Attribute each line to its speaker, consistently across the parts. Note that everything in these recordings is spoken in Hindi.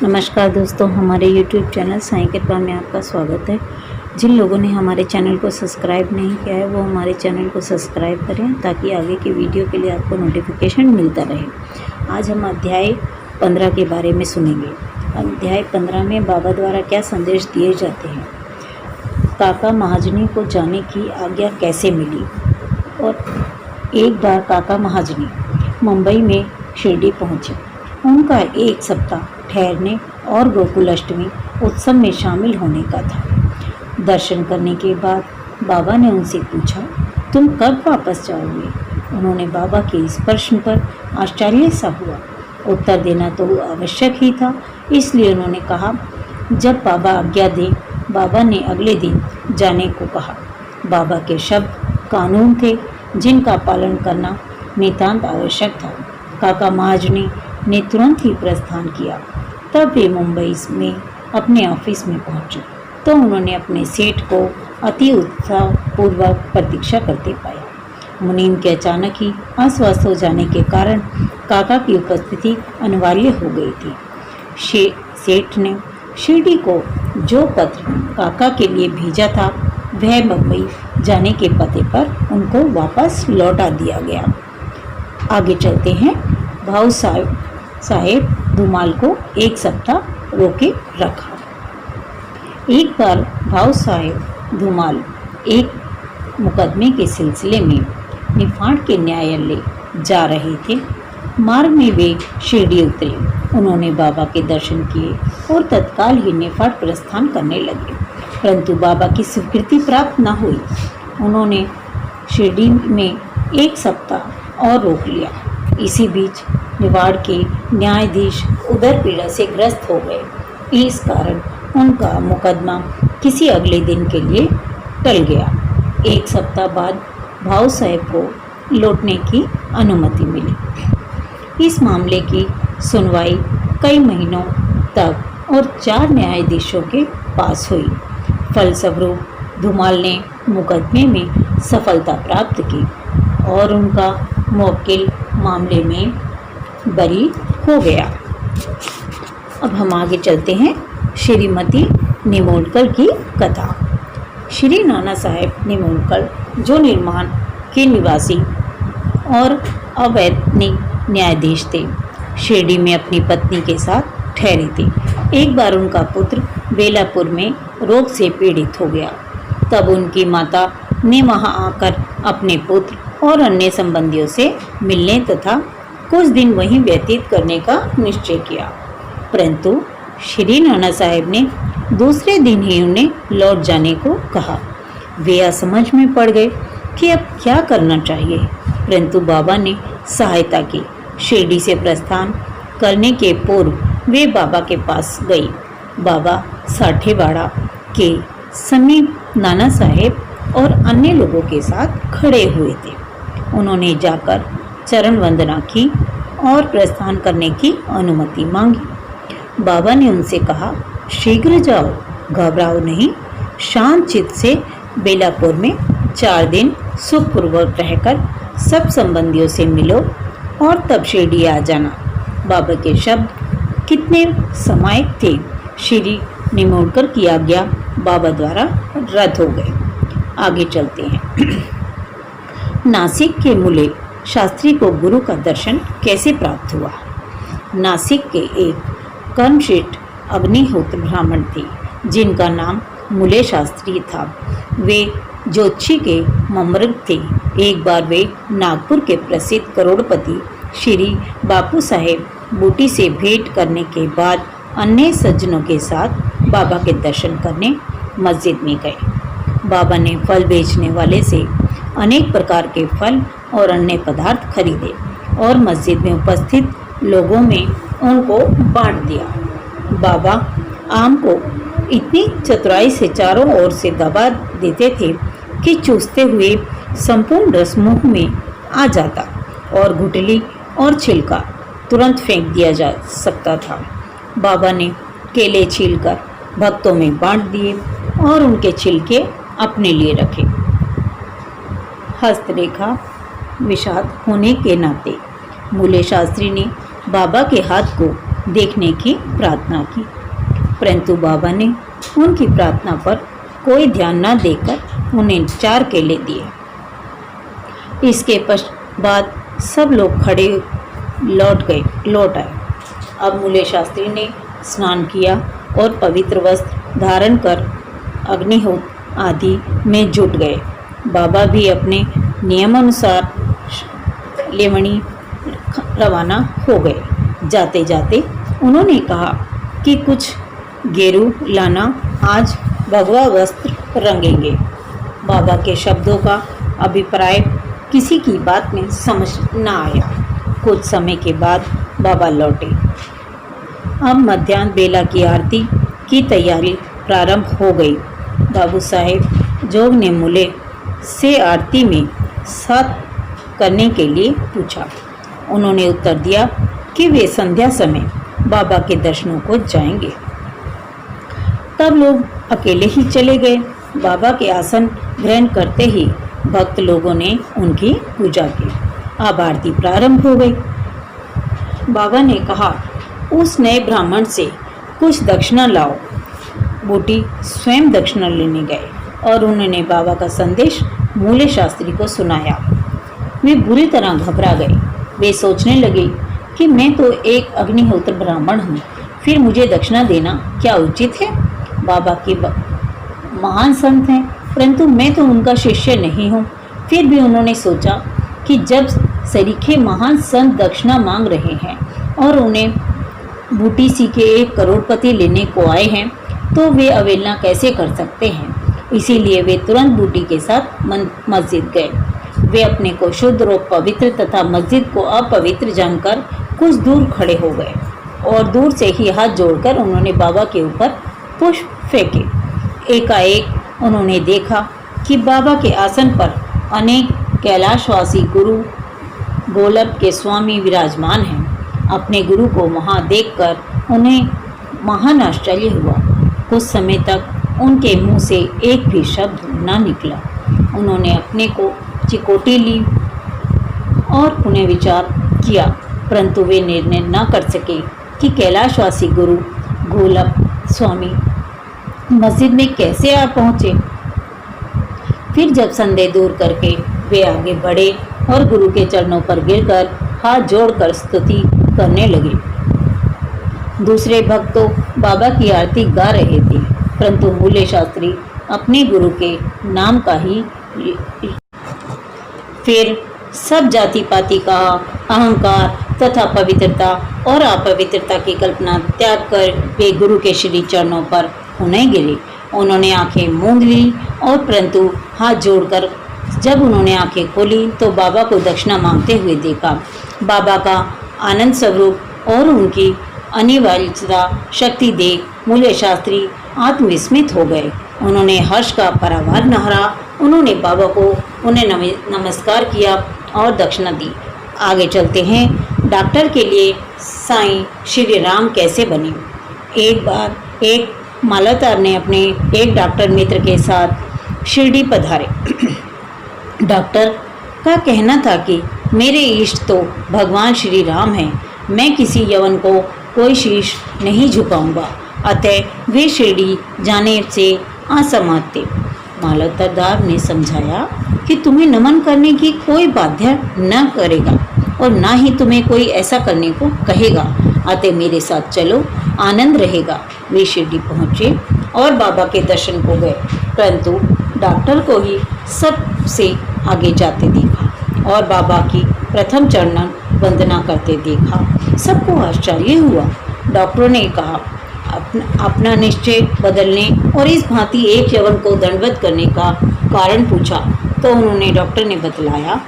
Speaker 1: नमस्कार दोस्तों, हमारे YouTube चैनल साईं कृपा में आपका स्वागत है। जिन लोगों ने हमारे चैनल को सब्सक्राइब नहीं किया है वो हमारे चैनल को सब्सक्राइब करें ताकि आगे की वीडियो के लिए आपको नोटिफिकेशन मिलता रहे। आज हम अध्याय 15 के बारे में सुनेंगे। अध्याय 15 में बाबा द्वारा क्या संदेश दिए जाते हैं, काका महाजनी को जाने की आज्ञा कैसे मिली। और एक बार काका महाजनी मुंबई में शिरडी पहुँचे। उनका एक सप्ताह ठहरने और गोकुल अष्टमी उत्सव में शामिल होने का था। दर्शन करने के बाद बाबा ने उनसे पूछा, तुम कब वापस जाओगे? उन्होंने बाबा के इस प्रश्न पर आश्चर्य सा हुआ। उत्तर देना तो आवश्यक ही था, इसलिए उन्होंने कहा, जब बाबा आज्ञा दें। बाबा ने अगले दिन जाने को कहा। बाबा के शब्द कानून थे जिनका पालन करना नितांत आवश्यक था। काका महाजनी ने तुरंत ही प्रस्थान किया। तब वे मुंबई में अपने ऑफिस में पहुंचे तो उन्होंने अपने सेठ को अति उत्साहपूर्वक प्रतीक्षा करते पाया। मुनीम के अचानक ही अस्वस्थ हो जाने के कारण काका की उपस्थिति अनिवार्य हो गई थी। सेठ ने शिरडी को जो पत्र काका के लिए भेजा था वह मुंबई जाने के पते पर उनको वापस लौटा दिया गया। आगे चलते हैं। भाऊ साहेब धूमाल को एक सप्ताह रोके रखा। एक बार भाऊ साहेब धूमाल एक मुकदमे के सिलसिले में निफाड़ के न्यायालय जा रहे थे। मार्ग में वे शिरडी उतरे। उन्होंने बाबा के दर्शन किए और तत्काल ही निफाड़ प्रस्थान करने लगे, परंतु बाबा की स्वीकृति प्राप्त न हुई। उन्होंने शिरडी में एक सप्ताह और रोक लिया। इसी बीच निवाड़ के न्यायाधीश उदर पीड़ा से ग्रस्त हो गए। इस कारण उनका मुकदमा किसी अगले दिन के लिए टल गया। एक सप्ताह बाद भाऊ साहेब को लौटने की अनुमति मिली। इस मामले की सुनवाई कई महीनों तक और 4 न्यायाधीशों के पास हुई। फलस्वरूप धूमाल ने मुकदमे में सफलता प्राप्त की और उनका मुवक्किल मामले में बरी हो गया। अब हम आगे चलते हैं। श्रीमती निमोलकर की कथा। श्री नाना साहेब निमोलकर जो निर्माण के निवासी और अवैतनिक न्यायाधीश थे, शिरडी में अपनी पत्नी के साथ ठहरे थे। एक बार उनका पुत्र बेलापुर में रोग से पीड़ित हो गया। तब उनकी माता ने वहां आकर अपने पुत्र और अन्य संबंधियों से मिलने तथा कुछ दिन वहीं व्यतीत करने का निश्चय किया, परंतु श्री नाना साहेब ने दूसरे दिन ही उन्हें लौट जाने को कहा। वे असमझ में पड़ गए कि अब क्या करना चाहिए, परंतु बाबा ने सहायता की। शिरडी से प्रस्थान करने के पूर्व वे बाबा के पास गई। बाबा साठेवाड़ा के समीप नाना साहेब और अन्य लोगों के साथ खड़े हुए थे। उन्होंने जाकर चरण वंदना की और प्रस्थान करने की अनुमति मांगी। बाबा ने उनसे कहा, शीघ्र जाओ, घबराओ नहीं। शांत चित्त से बेलापुर में 4 दिन सुखपूर्वक रहकर सब संबंधियों से मिलो और तब शिरडी आ जाना। बाबा के शब्द कितने समायिक थे। श्री निमोलकर की आज्ञा बाबा द्वारा रद्द हो गई। आगे चलते हैं। नासिक के मूले शास्त्री को गुरु का दर्शन कैसे प्राप्त हुआ। नासिक के एक कर्मश्रेष्ठ अग्निहोत्र ब्राह्मण थे जिनका नाम मूले शास्त्री था। वे ज्योतिषी के ममर्ग थे। एक बार वे नागपुर के प्रसिद्ध करोड़पति श्री बापू साहेब बूटी से भेंट करने के बाद अन्य सज्जनों के साथ बाबा के दर्शन करने मस्जिद में गए। बाबा ने फल बेचने वाले से अनेक प्रकार के फल और अन्य पदार्थ खरीदे और मस्जिद में उपस्थित लोगों में उनको बांट दिया। बाबा आम को इतनी चतुराई से चारों ओर से दबा देते थे कि चूसते हुए संपूर्ण रस मुंह में आ जाता और गुठली और छिलका तुरंत फेंक दिया जा सकता था। बाबा ने केले छीलकर भक्तों में बांट दिए और उनके छिलके अपने लिए रखे। हस्तरेखा विषाद होने के नाते मूले शास्त्री ने बाबा के हाथ को देखने की प्रार्थना की, परंतु बाबा ने उनकी प्रार्थना पर कोई ध्यान न देकर उन्हें 4 केले दिए। इसके बाद सब लोग खड़े लौट आए। अब मूल्य शास्त्री ने स्नान किया और पवित्र वस्त्र धारण कर अग्निहोत्र आदि में जुट गए। बाबा भी अपने नियमानुसार लेवणी रवाना हो गए। जाते जाते उन्होंने कहा कि कुछ गेरू लाना, आज भगवा वस्त्र रंगेंगे। बाबा के शब्दों का अभिप्राय किसी की बात में समझ न आया। कुछ समय के बाद बाबा लौटे। अब मध्याह्न बेला की आरती की तैयारी प्रारंभ हो गई। बाबू साहेब जोग ने मूल्य से आरती में साथ करने के लिए पूछा। उन्होंने उत्तर दिया कि वे संध्या समय बाबा के दर्शनों को जाएंगे। तब लोग अकेले ही चले गए। बाबा के आसन ग्रहण करते ही भक्त लोगों ने उनकी पूजा की। अब आरती प्रारंभ हो गई। बाबा ने कहा, उस नए ब्राह्मण से कुछ दक्षिणा लाओ। बूटी स्वयं दक्षिणा लेने गए और उन्होंने बाबा का संदेश मूल्य शास्त्री को सुनाया। वे बुरी तरह घबरा गए। वे सोचने लगे कि मैं तो एक अग्निहोत्र ब्राह्मण हूँ, फिर मुझे दक्षिणा देना क्या उचित है? बाबा के महान संत हैं, परंतु मैं तो उनका शिष्य नहीं हूँ। फिर भी उन्होंने सोचा कि जब सरीखे महान संत दक्षिणा मांग रहे हैं और उन्हें बूटी सी के 1 करोड़पति लेने को आए हैं, तो वे अवहेलना कैसे कर सकते हैं। इसीलिए वे तुरंत बूटी के साथ मस्जिद गए। वे अपने को शुद्ध और पवित्र तथा मस्जिद को अपवित्र जानकर कुछ दूर खड़े हो गए और दूर से ही हाथ जोड़कर उन्होंने बाबा के ऊपर पुष्प फेंके। एकाएक उन्होंने देखा कि बाबा के आसन पर अनेक कैलाशवासी गुरु गोलक के स्वामी विराजमान हैं। अपने गुरु को वहाँ देखकर उन्हें महान आश्चर्य हुआ। कुछ समय तक उनके मुंह से एक भी शब्द न निकला। उन्होंने अपने को चिकोटी ली और पुनः विचार किया, परंतु वे निर्णय न कर सके कि कैलाशवासी गुरु गोलक स्वामी मस्जिद में कैसे आ पहुँचे। फिर जब संदेह दूर करके वे आगे बढ़े और गुरु के चरणों पर गिरकर हाथ जोड़कर स्तुति करने लगे। दूसरे भक्त तो बाबा की आरती गा रहे थे, परंतु मूल्य शास्त्री अपने गुरु के नाम का ही। फिर सब जाति पाति का अहंकार तथा पवित्रता और अपवित्रता की कल्पना त्याग कर वे गुरु के श्री चरणों पर पुनः गिरे। उन्होंने आंखें मूंद ली और परंतु हाथ जोड़कर जब उन्होंने आंखें खोली तो बाबा को दक्षिणा मांगते हुए देखा। बाबा का आनंद स्वरूप और उनकी अनिवार्यता शक्ति देख मूल्य शास्त्री आत्मविस्मित हो गए। उन्होंने हर्ष का परावार नहरा। उन्होंने बाबा को उन्हें नमस्कार किया और दक्षिणा दी। आगे चलते हैं। डॉक्टर के लिए साईं श्री राम कैसे बने। एक बार एक मालाधार ने अपने एक डॉक्टर मित्र के साथ शिरडी पधारे। डॉक्टर का कहना था कि मेरे इष्ट तो भगवान श्री राम हैं। मैं किसी यवन को कोई शीश नहीं झुकाऊंगा, अतः वे शिरडी जाने से असमर्थ थे। मालाधार ने समझाया कि तुम्हें नमन करने की कोई बाध्य न करेगा और ना ही तुम्हें कोई ऐसा करने को कहेगा, अतः मेरे साथ चलो, आनंद रहेगा। वे शिरडी पहुँचे और बाबा के दर्शन को गए, परंतु डॉक्टर को ही सबसे आगे जाते देखा और बाबा की प्रथम चरण वंदना करते देखा। सबको आश्चर्य हुआ। डॉक्टरों ने कहा, अपना निश्चय बदलने और इस भांति एक यवन को दंडवत करने का कारण पूछा तो उन्होंने डॉक्टर ने बतलाया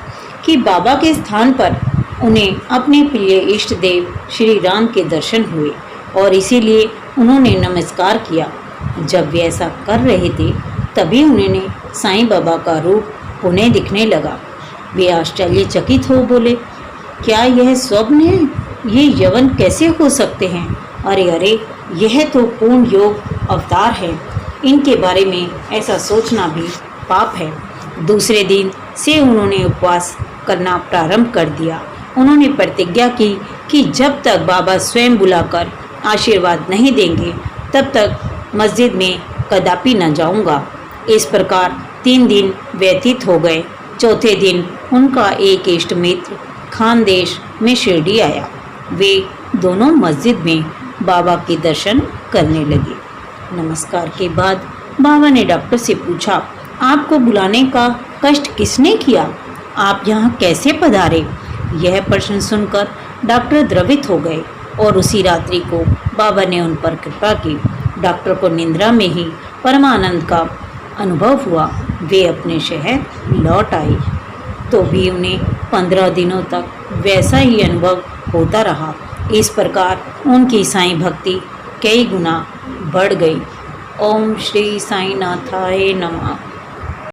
Speaker 1: कि बाबा के स्थान पर उन्हें अपने प्रिय इष्ट देव श्री राम के दर्शन हुए और इसीलिए उन्होंने नमस्कार किया। जब वे ऐसा कर रहे थे तभी उन्होंने साईं बाबा का रूप पुनः दिखने लगा। वे आश्चर्यचकित हो बोले, क्या यह स्वप्न है? ये यवन कैसे हो सकते हैं? अरे अरे, यह तो पूर्ण योग अवतार है। इनके बारे में ऐसा सोचना भी पाप है। दूसरे दिन से उन्होंने उपवास करना प्रारंभ कर दिया। उन्होंने प्रतिज्ञा की कि जब तक बाबा स्वयं बुलाकर आशीर्वाद नहीं देंगे तब तक मस्जिद में कदापि न जाऊंगा। इस प्रकार 3 दिन व्यतीत हो गए। चौथे दिन उनका एक इष्ट मित्र खानदेश में शिरडी आया। वे दोनों मस्जिद में बाबा के दर्शन करने लगे। नमस्कार के बाद बाबा ने डॉक्टर से पूछा, आपको बुलाने का कष्ट किसने किया? आप यहाँ कैसे पधारे? यह प्रश्न सुनकर डॉक्टर द्रवित हो गए और उसी रात्रि को बाबा ने उन पर कृपा की। डॉक्टर को निद्रा में ही परमानंद का अनुभव हुआ। वे अपने शहर लौट आए तो भी उन्हें 15 दिनों तक वैसा ही अनुभव होता रहा। इस प्रकार उनकी साईं भक्ति कई गुना बढ़ गई। ओम श्री साईनाथाय नमः।